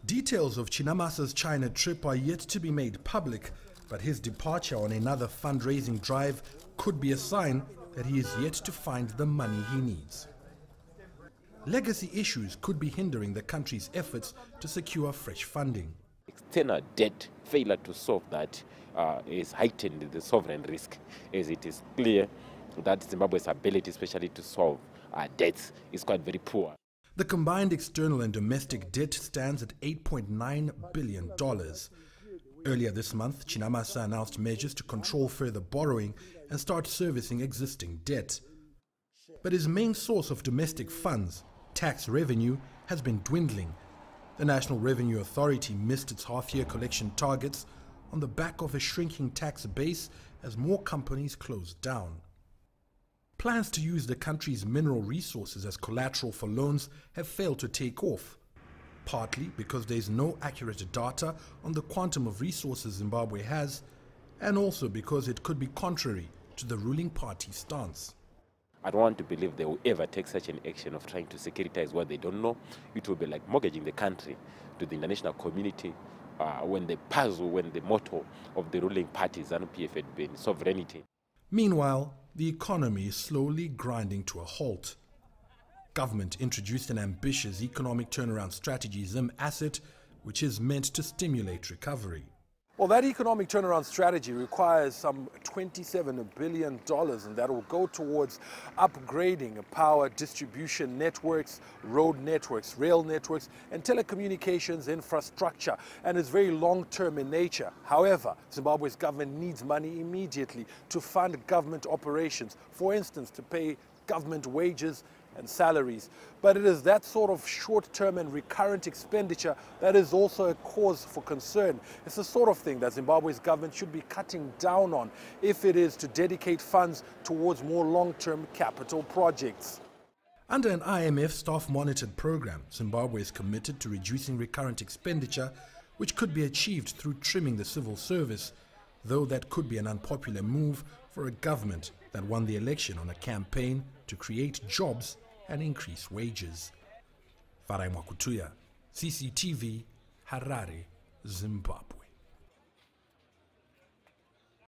Details of Chinamasa's China trip are yet to be made public, but his departure on another fundraising drive could be a sign that he is yet to find the money he needs. Legacy issues could be hindering the country's efforts to secure fresh funding. External debt failure to solve that is heightened the sovereign risk, as it is clear that Zimbabwe's ability, especially to solve debts, is quite very poor. The combined external and domestic debt stands at $8.9 billion. Earlier this month, Chinamasa announced measures to control further borrowing and start servicing existing debt. But his main source of domestic funds, tax revenue, has been dwindling. The National Revenue Authority missed its half-year collection targets on the back of a shrinking tax base as more companies closed down. Plans to use the country's mineral resources as collateral for loans have failed to take off, partly because there is no accurate data on the quantum of resources Zimbabwe has, and also because it could be contrary to the ruling party's stance. I don't want to believe they will ever take such an action of trying to securitize what they don't know. It will be like mortgaging the country to the international community when the motto of the ruling party, ZANU-PF, had been sovereignty. Meanwhile, the economy is slowly grinding to a halt. Government introduced an ambitious economic turnaround strategy, Zim Asset, which is meant to stimulate recovery. Well, that economic turnaround strategy requires some $27 billion, and that will go towards upgrading power distribution networks, road networks, rail networks, and telecommunications infrastructure, and is very long-term in nature. However, Zimbabwe's government needs money immediately to fund government operations, for instance, to pay government wages and salaries. But it is that sort of short-term and recurrent expenditure that is also a cause for concern. It's the sort of thing that Zimbabwe's government should be cutting down on if it is to dedicate funds towards more long-term capital projects. Under an IMF staff-monitored program, Zimbabwe is committed to reducing recurrent expenditure, which could be achieved through trimming the civil service, though that could be an unpopular move for a government that won the election on a campaign to create jobs and increase wages. Farai, Mwakutuya, CCTV, Harare, Zimbabwe.